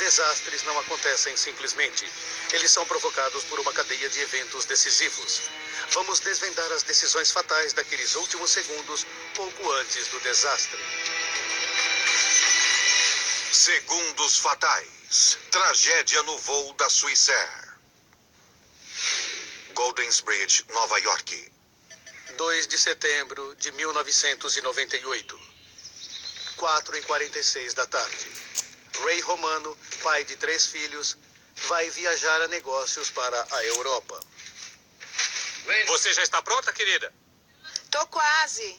Desastres não acontecem simplesmente. Eles são provocados por uma cadeia de eventos decisivos. Vamos desvendar as decisões fatais daqueles últimos segundos, pouco antes do desastre. Segundos fatais. Tragédia no voo da Swissair. Goldensbridge, Nova York. 2 de setembro de 1998. 4h46 da tarde. Ray Romano, pai de 3 filhos, vai viajar a negócios para a Europa. Você já está pronta, querida? Tô quase.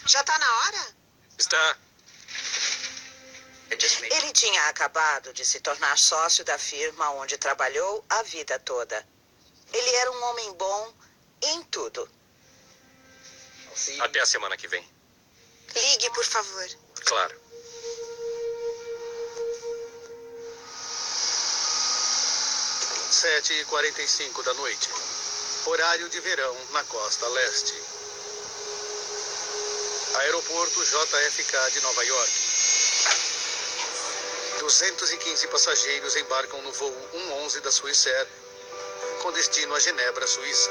Já tá na hora? Está. Ele tinha acabado de se tornar sócio da firma onde trabalhou a vida toda. Ele era um homem bom em tudo. Até a semana que vem. Ligue, por favor. Claro. Sete e 45 da noite. Horário de verão na costa leste. Aeroporto JFK de Nova York. 215 passageiros embarcam no voo 111 da Swissair, com destino a Genebra, Suíça.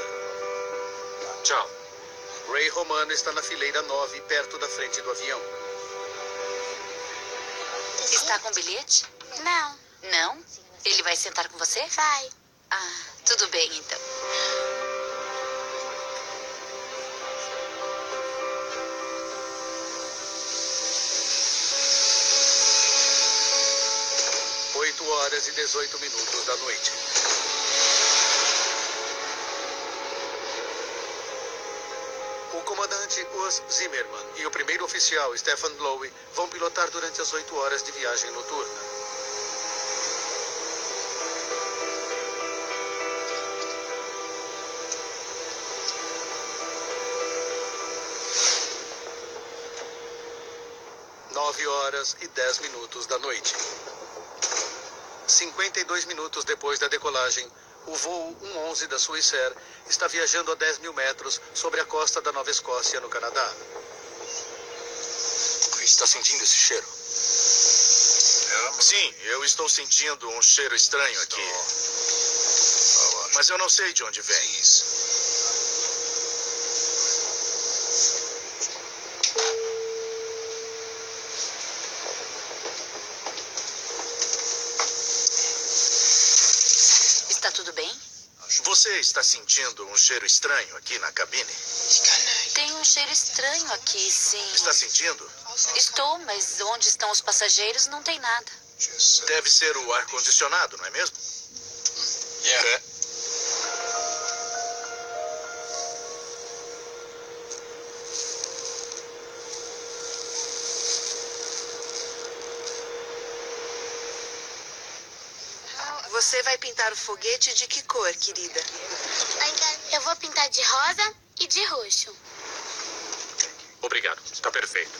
Tchau. Ray Romano está na fileira 9, perto da frente do avião. Está com bilhete? Não, Não? Ele vai sentar com você? vai. Ah, tudo bem então. Oito horas e 18 minutos da noite. O comandante Urs Zimmermann e o primeiro oficial Stefan Lowe vão pilotar durante as 8 horas de viagem noturna. Nove horas e 10 minutos da noite. 52 minutos depois da decolagem, o voo 111 da Swissair está viajando a 10 mil metros sobre a costa da Nova Escócia, no Canadá. Está sentindo esse cheiro? Sim, eu estou sentindo um cheiro estranho aqui. Mas eu não sei de onde vem. Está tudo bem? Você está sentindo um cheiro estranho aqui na cabine? Tem um cheiro estranho aqui, sim. Está sentindo? Estou, mas onde estão os passageiros não tem nada. Deve ser o ar-condicionado, não é mesmo? É. Você vai pintar o foguete de que cor, querida? Eu vou pintar de rosa e de roxo. Obrigado, está perfeito.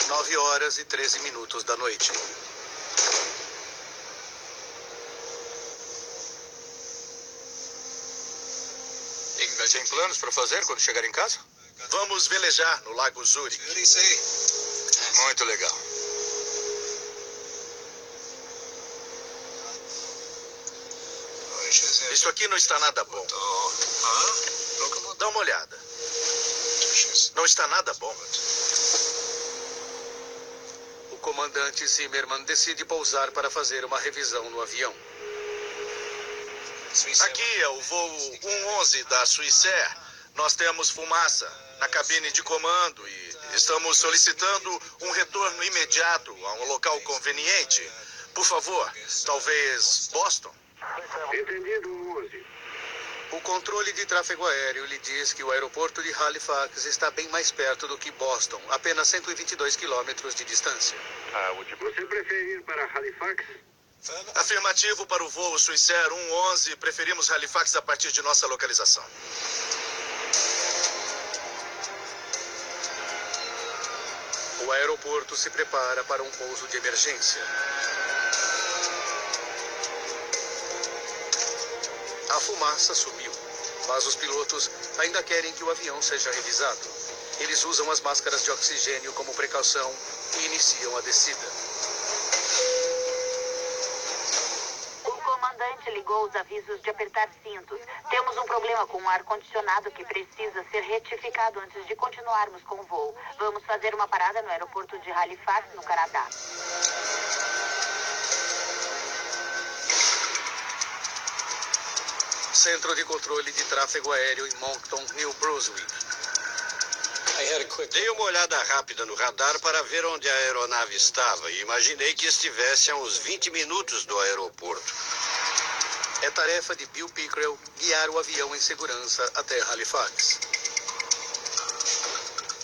9 horas e 13 minutos da noite. Tem planos para fazer quando chegar em casa? Vamos velejar no Lago Zurich. Muito legal. Isso aqui não está nada bom. Dá uma olhada. Não está nada bom. O comandante Zimmermann decide pousar para fazer uma revisão no avião. Aqui é o voo 111 da Swissair. Nós temos fumaça na cabine de comando e estamos solicitando um retorno imediato a um local conveniente. Por favor, talvez Boston? Entendido, 11. O controle de tráfego aéreo lhe diz que o aeroporto de Halifax está bem mais perto do que Boston, apenas 122 quilômetros de distância. Você prefere ir para Halifax? Afirmativo para o voo Swissair 111. Preferimos Halifax a partir de nossa localização. O aeroporto se prepara para um pouso de emergência. A fumaça sumiu, mas os pilotos ainda querem que o avião seja revisado. Eles usam as máscaras de oxigênio como precaução e iniciam a descida. O comandante ligou os avisos de apertar cintos. Temos um problema com o ar-condicionado que precisa ser retificado antes de continuarmos com o voo. Vamos fazer uma parada no aeroporto de Halifax, no Canadá. Centro de controle de tráfego aéreo em Moncton, New Brunswick. Dei uma olhada rápida no radar para ver onde a aeronave estava e imaginei que estivesse a uns 20 minutos do aeroporto. É tarefa de Bill Pickrell guiar o avião em segurança até Halifax.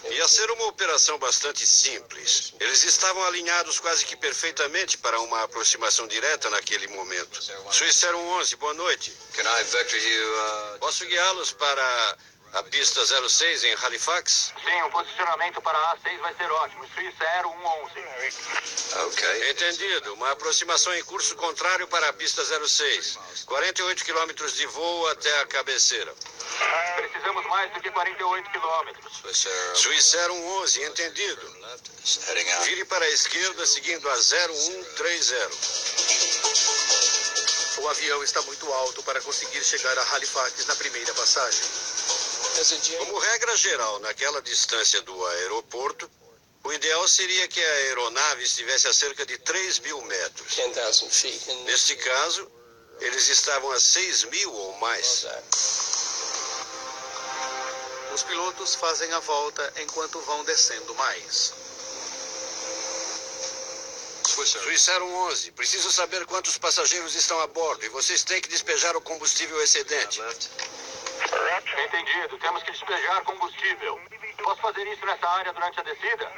Ia ser uma operação bastante simples. Eles estavam alinhados quase que perfeitamente para uma aproximação direta naquele momento. Swissair 11, boa noite. Posso guiá-los para a pista 06 em Halifax? Sim, o posicionamento para a A6 vai ser ótimo. Swissair 11. Entendido. Uma aproximação em curso contrário para a pista 06. 48 quilômetros de voo até a cabeceira. Precisamos mais do que 48 quilômetros. Swissair 11, entendido. Vire para a esquerda seguindo a 0130. O avião está muito alto para conseguir chegar a Halifax na primeira passagem. Como regra geral, naquela distância do aeroporto, o ideal seria que a aeronave estivesse a cerca de 3.000 metros. Neste caso, eles estavam a 6.000 ou mais. Os pilotos fazem a volta enquanto vão descendo mais. Swissair 11, preciso saber quantos passageiros estão a bordo e vocês têm que despejar o combustível excedente. Entendido. Temos que despejar combustível. Posso fazer isso nessa área durante a descida?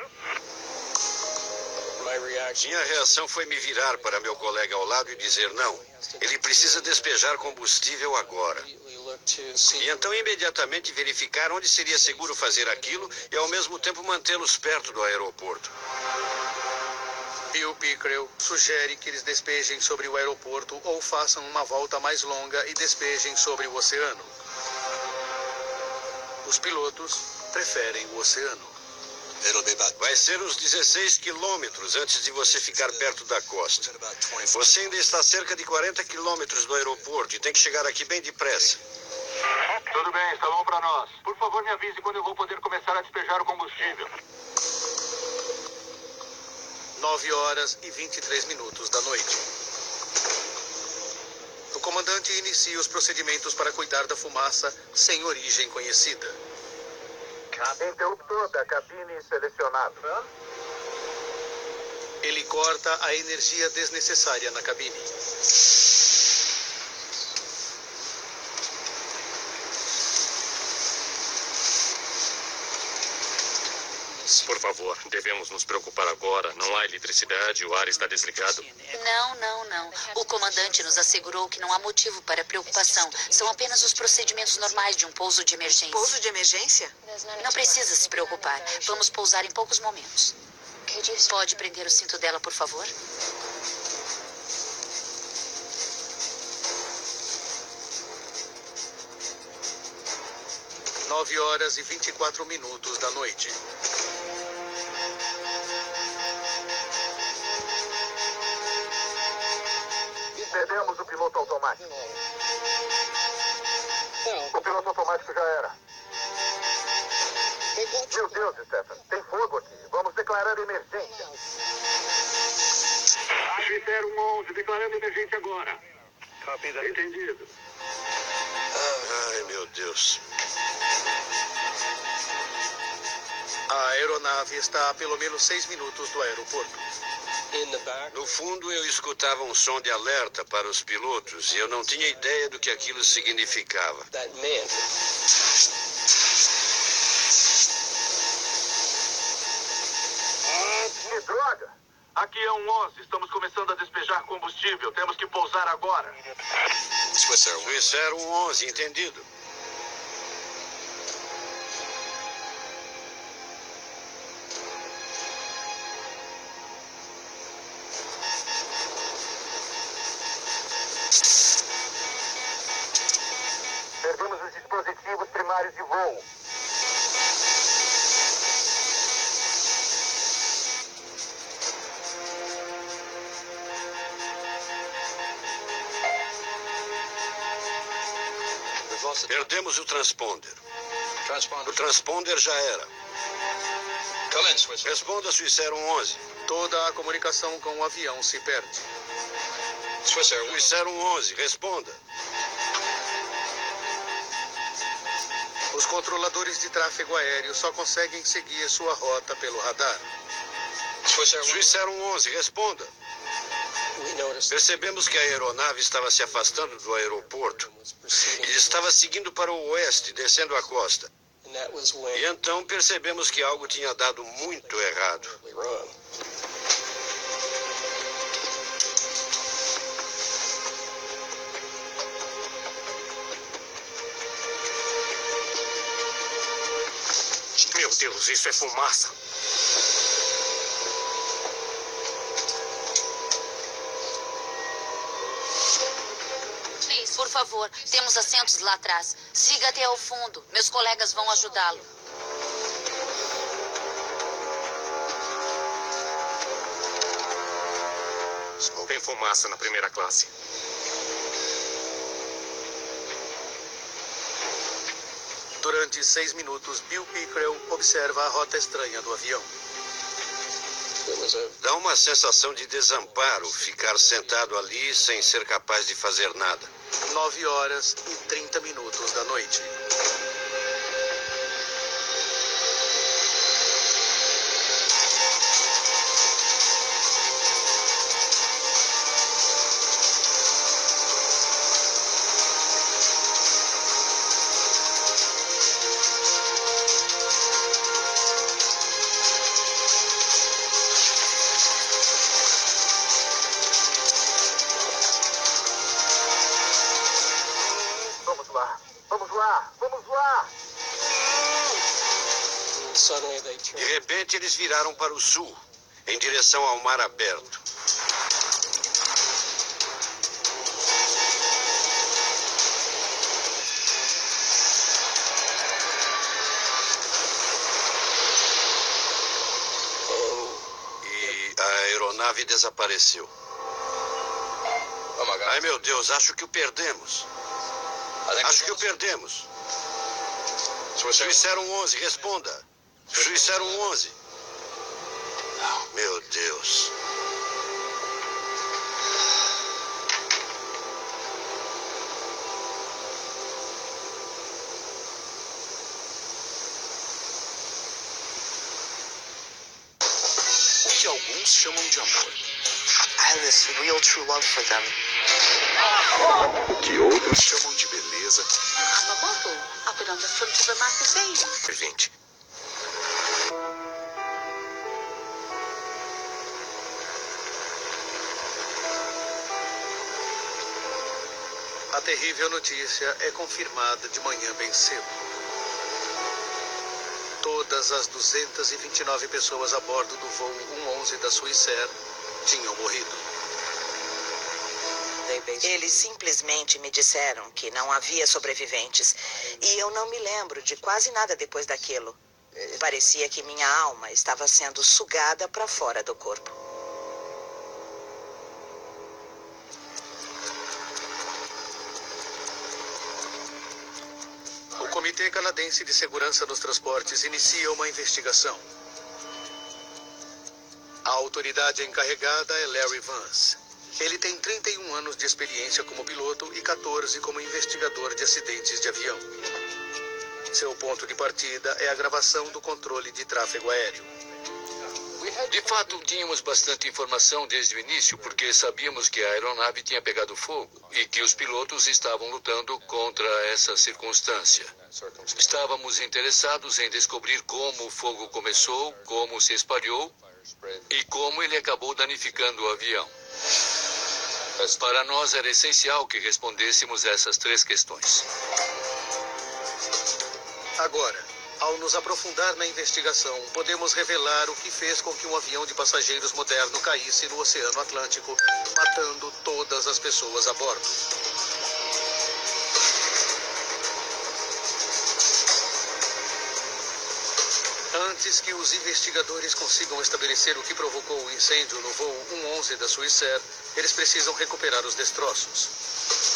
Minha reação foi me virar para meu colega ao lado e dizer não. Ele precisa despejar combustível agora. E então imediatamente verificar onde seria seguro fazer aquilo e ao mesmo tempo mantê-los perto do aeroporto. Bill Pickrell sugere que eles despejem sobre o aeroporto ou façam uma volta mais longa e despejem sobre o oceano. Os pilotos preferem o oceano. Vai ser uns 16 quilômetros antes de você ficar perto da costa. Você ainda está a cerca de 40 quilômetros do aeroporto e tem que chegar aqui bem depressa. Tudo bem, está bom para nós. Por favor, me avise quando eu vou poder começar a despejar o combustível. 9h23 da noite. O comandante inicia os procedimentos para cuidar da fumaça sem origem conhecida. Interruptor da cabine selecionado. Ele corta a energia desnecessária na cabine. Por favor, devemos nos preocupar agora. Não há eletricidade, o ar está desligado. Não. O comandante nos assegurou que não há motivo para preocupação. São apenas os procedimentos normais de um pouso de emergência. Pouso de emergência? Não precisa se preocupar. Vamos pousar em poucos momentos. Pode prender o cinto dela, por favor? Nove horas e 24 minutos da noite. Perdemos o piloto automático. O piloto automático já era. Meu Deus, Stefan, tem fogo aqui. Vamos declarar emergência. Swissair 11, declarando emergência agora. Entendido. Ai, meu Deus. A aeronave está a pelo menos 6 minutos do aeroporto. No fundo, eu escutava um som de alerta para os pilotos e eu não tinha ideia do que aquilo significava. Que droga! Aqui é 11, estamos começando a despejar combustível. Temos que pousar agora. Swissair 11, entendido. Perdemos os dispositivos primários de voo. Perdemos o transponder. O transponder já era. Responda, Swissair 11. Toda a comunicação com o avião se perde. Swissair 11, responda. Os controladores de tráfego aéreo só conseguem seguir sua rota pelo radar. Swissair 11, responda. Percebemos que a aeronave estava se afastando do aeroporto e estava seguindo para o oeste, descendo a costa. E então percebemos que algo tinha dado muito errado. Meu Deus, isso é fumaça. Por favor, temos assentos lá atrás. Siga até ao fundo. Meus colegas vão ajudá-lo. Tem fumaça na primeira classe. Durante 6 minutos, Bill Pickrell observa a rota estranha do avião. Dá uma sensação de desamparo ficar sentado ali sem ser capaz de fazer nada. 9h30 da noite. De repente, eles viraram para o sul, em direção ao mar aberto. E a aeronave desapareceu. Ai, meu Deus, acho que o perdemos. Acho que o perdemos. Swissair 11, responda. Swissair 11. Meu Deus. O que alguns chamam de amor. I have this real true love for them. O que outros chamam de beleza. I'm a model. I've been on the front of a magazine. 20. A terrível notícia é confirmada de manhã bem cedo. Todas as 229 pessoas a bordo do voo 111 da Swissair tinham morrido. Eles simplesmente me disseram que não havia sobreviventes. E eu não me lembro de quase nada depois daquilo. Parecia que minha alma estava sendo sugada para fora do corpo. O Comitê Canadense de Segurança nos Transportes inicia uma investigação. A autoridade encarregada é Larry Vance. Ele tem 31 anos de experiência como piloto e 14 como investigador de acidentes de avião. Seu ponto de partida é a gravação do controle de tráfego aéreo. De fato, tínhamos bastante informação desde o início, porque sabíamos que a aeronave tinha pegado fogo e que os pilotos estavam lutando contra essa circunstância. Estávamos interessados em descobrir como o fogo começou, como se espalhou e como ele acabou danificando o avião. Para nós era essencial que respondêssemos essas 3 questões. Agora, ao nos aprofundar na investigação, podemos revelar o que fez com que um avião de passageiros moderno caísse no Oceano Atlântico, matando todas as pessoas a bordo. Antes que os investigadores consigam estabelecer o que provocou o incêndio no voo 111 da Swissair, eles precisam recuperar os destroços.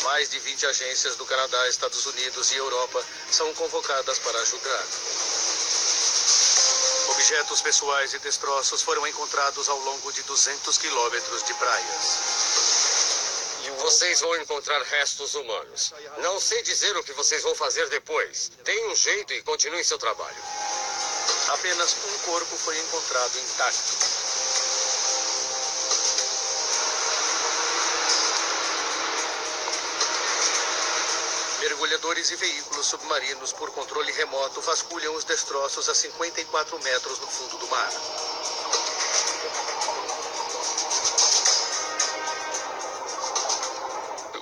Mais de 20 agências do Canadá, Estados Unidos e Europa são convocadas para ajudar. Objetos pessoais e destroços foram encontrados ao longo de 200 quilômetros de praias. Vocês vão encontrar restos humanos. Não sei dizer o que vocês vão fazer depois. Deem um jeito e continuem seu trabalho. Apenas um corpo foi encontrado intacto. Mergulhadores e veículos submarinos por controle remoto vasculham os destroços a 54 metros no fundo do mar.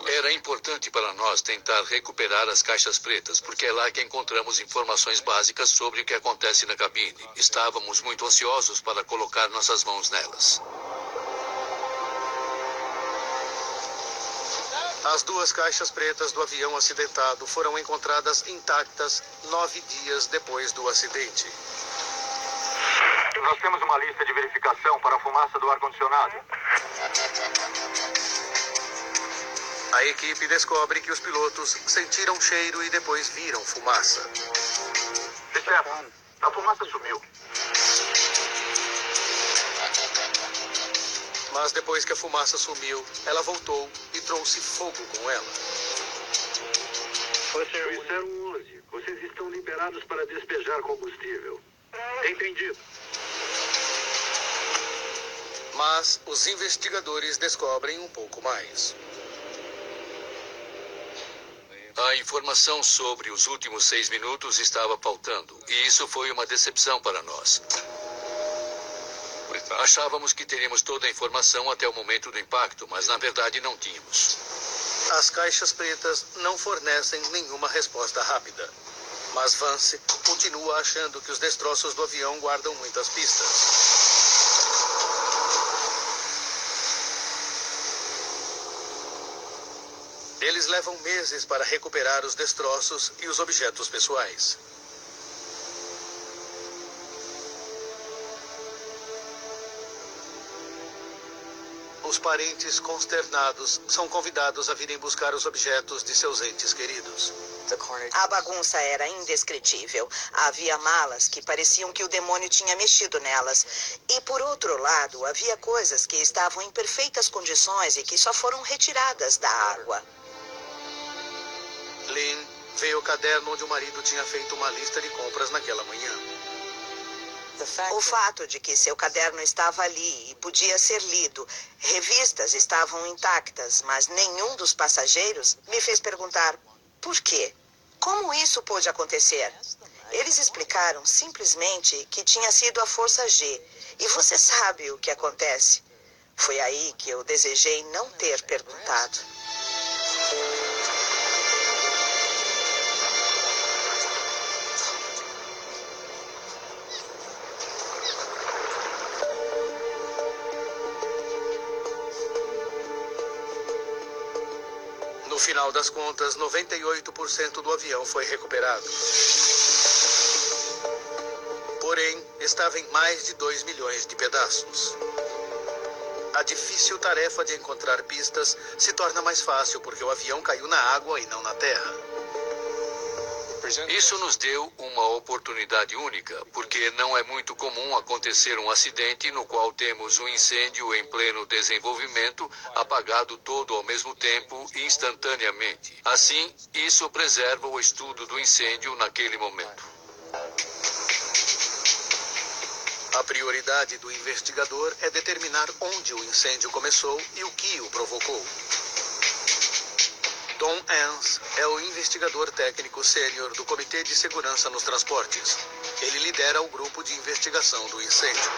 Era importante para nós tentar recuperar as caixas pretas, porque é lá que encontramos informações básicas sobre o que acontece na cabine. Estávamos muito ansiosos para colocar nossas mãos nelas. As duas caixas pretas do avião acidentado foram encontradas intactas 9 dias depois do acidente. Nós temos uma lista de verificação para a fumaça do ar-condicionado. A equipe descobre que os pilotos sentiram cheiro e depois viram fumaça. Stefan, a fumaça sumiu. Mas depois que a fumaça sumiu, ela voltou e trouxe fogo com ela. Suícer 11, vocês estão liberados para despejar combustível. Entendido. Mas os investigadores descobrem um pouco mais. A informação sobre os últimos 6 minutos estava faltando, e isso foi uma decepção para nós. Achávamos que teríamos toda a informação até o momento do impacto, mas na verdade não tínhamos. As caixas pretas não fornecem nenhuma resposta rápida. Mas Vance continua achando que os destroços do avião guardam muitas pistas. Eles levam meses para recuperar os destroços e os objetos pessoais. Os parentes consternados são convidados a virem buscar os objetos de seus entes queridos. A bagunça era indescritível. Havia malas que pareciam que o demônio tinha mexido nelas. E, por outro lado, havia coisas que estavam em perfeitas condições e que só foram retiradas da água. Lynn vê o caderno onde o marido tinha feito uma lista de compras naquela manhã. O fato de que seu caderno estava ali e podia ser lido, revistas estavam intactas, mas nenhum dos passageiros me fez perguntar por quê? Como isso pôde acontecer? Eles explicaram simplesmente que tinha sido a Força G. E você sabe o que acontece. Foi aí que eu desejei não ter perguntado. No final das contas, 98% do avião foi recuperado. Porém, estava em mais de 2 milhões de pedaços. A difícil tarefa de encontrar pistas se torna mais fácil porque o avião caiu na água e não na terra. Isso nos deu uma oportunidade única, porque não é muito comum acontecer um acidente no qual temos um incêndio em pleno desenvolvimento, apagado todo ao mesmo tempo, instantaneamente. Assim, isso preserva o estudo do incêndio naquele momento. A prioridade do investigador é determinar onde o incêndio começou e o que o provocou. Tom Ans é o investigador técnico sênior do Comitê de Segurança nos Transportes. Ele lidera o grupo de investigação do incêndio.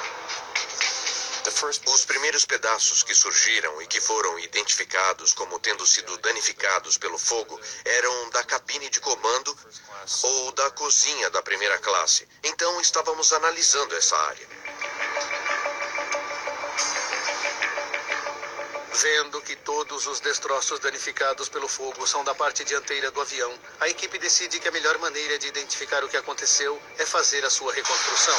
Os primeiros pedaços que surgiram e que foram identificados como tendo sido danificados pelo fogo eram da cabine de comando ou da cozinha da primeira classe. Então estávamos analisando essa área. Vendo que todos os destroços danificados pelo fogo são da parte dianteira do avião, a equipe decide que a melhor maneira de identificar o que aconteceu é fazer a sua reconstrução.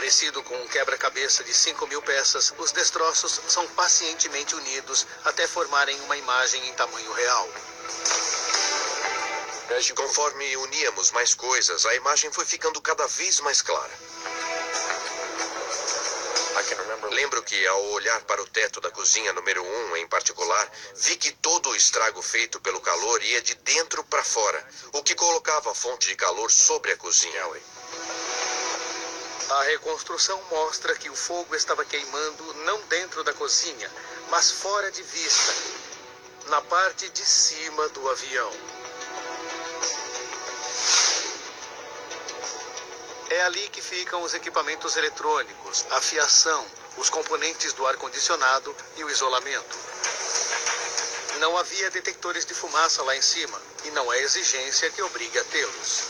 Parecido com um quebra-cabeça de 5.000 peças, os destroços são pacientemente unidos até formarem uma imagem em tamanho real. Conforme uníamos mais coisas, a imagem foi ficando cada vez mais clara. Lembro que, ao olhar para o teto da cozinha número 1 em particular, vi que todo o estrago feito pelo calor ia de dentro para fora, o que colocava a fonte de calor sobre a cozinha. A reconstrução mostra que o fogo estava queimando não dentro da cozinha, mas fora de vista, na parte de cima do avião. É ali que ficam os equipamentos eletrônicos, a fiação, os componentes do ar-condicionado e o isolamento. Não havia detectores de fumaça lá em cima, e não é exigência que obrigue a tê-los.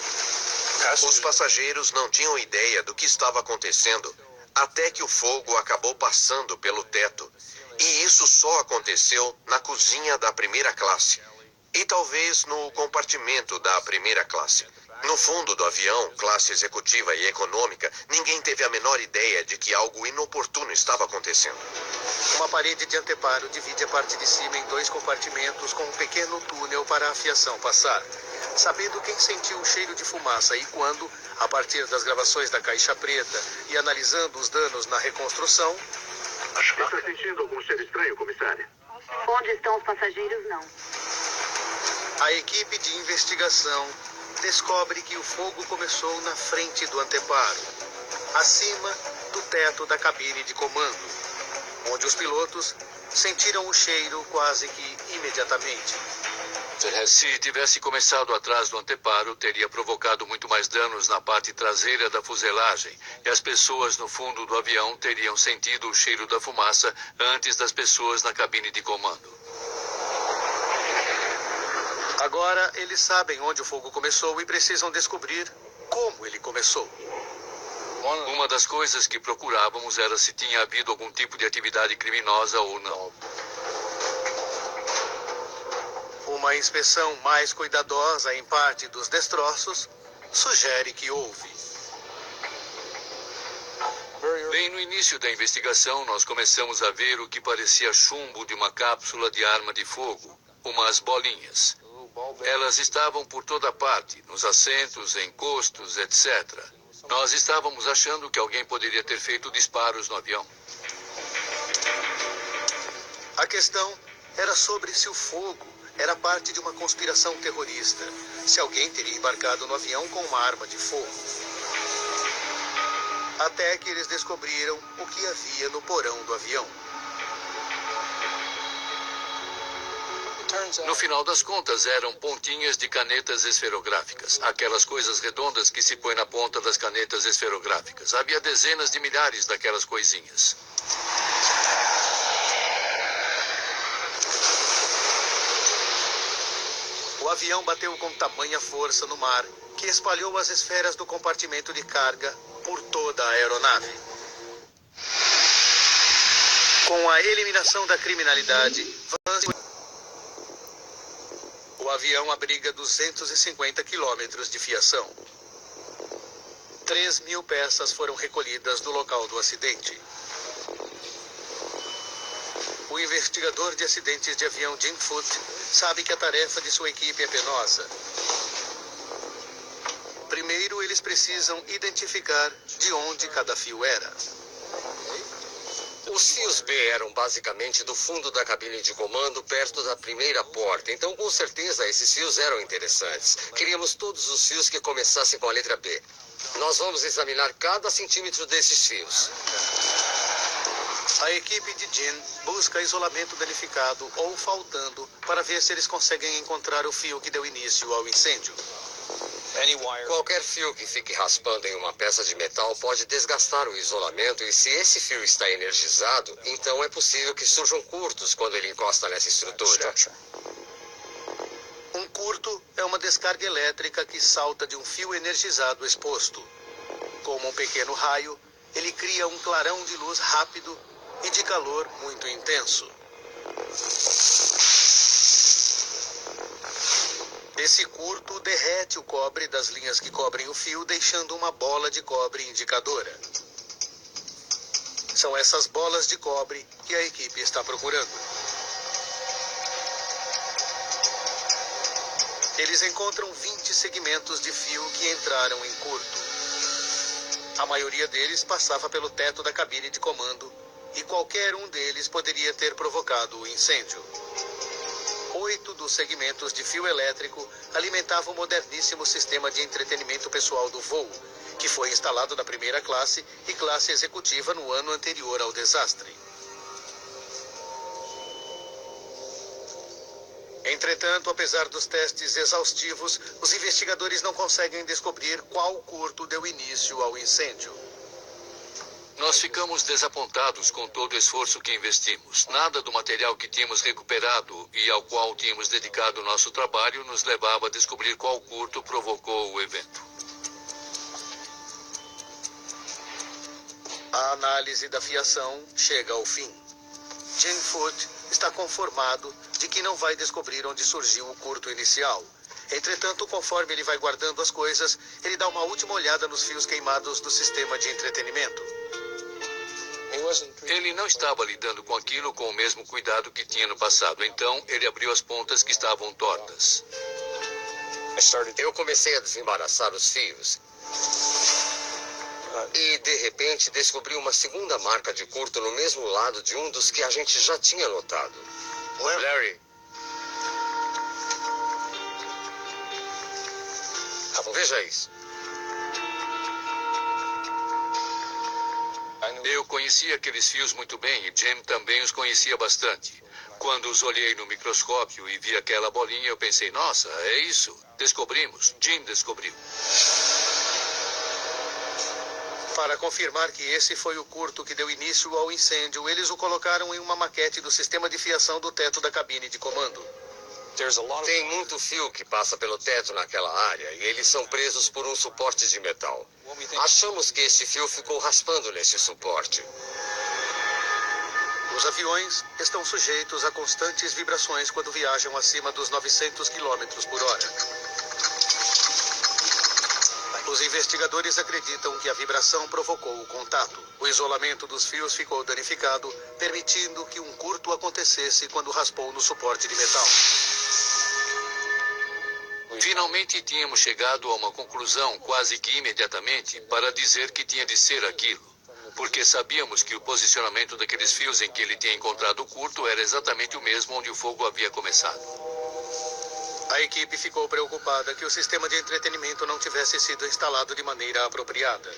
Os passageiros não tinham ideia do que estava acontecendo, até que o fogo acabou passando pelo teto. E isso só aconteceu na cozinha da primeira classe. E talvez no compartimento da primeira classe. No fundo do avião, classe executiva e econômica, ninguém teve a menor ideia de que algo inoportuno estava acontecendo. Uma parede de anteparo divide a parte de cima em 2 compartimentos com um pequeno túnel para a fiação passar. Sabendo quem sentiu o cheiro de fumaça e quando, a partir das gravações da caixa preta e analisando os danos na reconstrução... Está sentindo algum cheiro estranho, comissária? Onde estão os passageiros, não. A equipe de investigação descobre que o fogo começou na frente do anteparo, acima do teto da cabine de comando, onde os pilotos sentiram o cheiro quase que imediatamente. Se tivesse começado atrás do anteparo, teria provocado muito mais danos na parte traseira da fuselagem, e as pessoas no fundo do avião teriam sentido o cheiro da fumaça antes das pessoas na cabine de comando. Agora, eles sabem onde o fogo começou e precisam descobrir como ele começou. Uma das coisas que procurávamos era se tinha havido algum tipo de atividade criminosa ou não. Uma inspeção mais cuidadosa em parte dos destroços sugere que houve. Bem no início da investigação, nós começamos a ver o que parecia chumbo de uma cápsula de arma de fogo, umas bolinhas. Elas estavam por toda parte, nos assentos, encostos, etc. Nós estávamos achando que alguém poderia ter feito disparos no avião. A questão era sobre se o fogo era parte de uma conspiração terrorista, se alguém teria embarcado no avião com uma arma de fogo. Até que eles descobriram o que havia no porão do avião. No final das contas, eram pontinhas de canetas esferográficas. Aquelas coisas redondas que se põem na ponta das canetas esferográficas. Havia dezenas de milhares daquelas coisinhas. O avião bateu com tamanha força no mar que espalhou as esferas do compartimento de carga por toda a aeronave. Com a eliminação da criminalidade, o avião abriga 250 quilômetros de fiação. 3.000 peças foram recolhidas do local do acidente. O investigador de acidentes de avião Jim Foote sabe que a tarefa de sua equipe é penosa. Primeiro, eles precisam identificar de onde cada fio era. Os fios B eram basicamente do fundo da cabine de comando, perto da primeira porta. Então, com certeza, esses fios eram interessantes. Queríamos todos os fios que começassem com a letra B. Nós vamos examinar cada centímetro desses fios. A equipe de Jim busca isolamento danificado ou faltando para ver se eles conseguem encontrar o fio que deu início ao incêndio. Qualquer fio que fique raspando em uma peça de metal pode desgastar o isolamento e se esse fio está energizado, então é possível que surjam curtos quando ele encosta nessa estrutura. Um curto é uma descarga elétrica que salta de um fio energizado exposto. Como um pequeno raio, ele cria um clarão de luz rápido e de calor muito intenso. Esse curto derrete o cobre das linhas que cobrem o fio, deixando uma bola de cobre indicadora. São essas bolas de cobre que a equipe está procurando. Eles encontram 20 segmentos de fio que entraram em curto. A maioria deles passava pelo teto da cabine de comando e qualquer um deles poderia ter provocado o incêndio. 8 dos segmentos de fio elétrico alimentavam o moderníssimo sistema de entretenimento pessoal do voo, que foi instalado na primeira classe e classe executiva no ano anterior ao desastre. Entretanto, apesar dos testes exaustivos, os investigadores não conseguem descobrir qual curto deu início ao incêndio. Nós ficamos desapontados com todo o esforço que investimos. Nada do material que tínhamos recuperado e ao qual tínhamos dedicado nosso trabalho nos levava a descobrir qual curto provocou o evento. A análise da fiação chega ao fim. Jim Foote está conformado de que não vai descobrir onde surgiu o curto inicial. Entretanto, conforme ele vai guardando as coisas, ele dá uma última olhada nos fios queimados do sistema de entretenimento. Ele não estava lidando com aquilo com o mesmo cuidado que tinha no passado, então ele abriu as pontas que estavam tortas. Eu comecei a desembaraçar os fios. E, de repente, descobri uma segunda marca de curto no mesmo lado de um dos que a gente já tinha notado. Larry. Veja isso. Eu conhecia aqueles fios muito bem e Jim também os conhecia bastante. Quando os olhei no microscópio e vi aquela bolinha, eu pensei, nossa, é isso. Descobrimos. Jim descobriu. Para confirmar que esse foi o curto que deu início ao incêndio, eles o colocaram em uma maquete do sistema de fiação do teto da cabine de comando. Tem muito fio que passa pelo teto naquela área e eles são presos por um suporte de metal. Achamos que esse fio ficou raspando nesse suporte. Os aviões estão sujeitos a constantes vibrações quando viajam acima dos 900 km por hora. Os investigadores acreditam que a vibração provocou o contato. O isolamento dos fios ficou danificado, permitindo que um curto acontecesse quando raspou no suporte de metal. Finalmente tínhamos chegado a uma conclusão quase que imediatamente para dizer que tinha de ser aquilo. Porque sabíamos que o posicionamento daqueles fios em que ele tinha encontrado o curto era exatamente o mesmo onde o fogo havia começado. A equipe ficou preocupada que o sistema de entretenimento não tivesse sido instalado de maneira apropriada.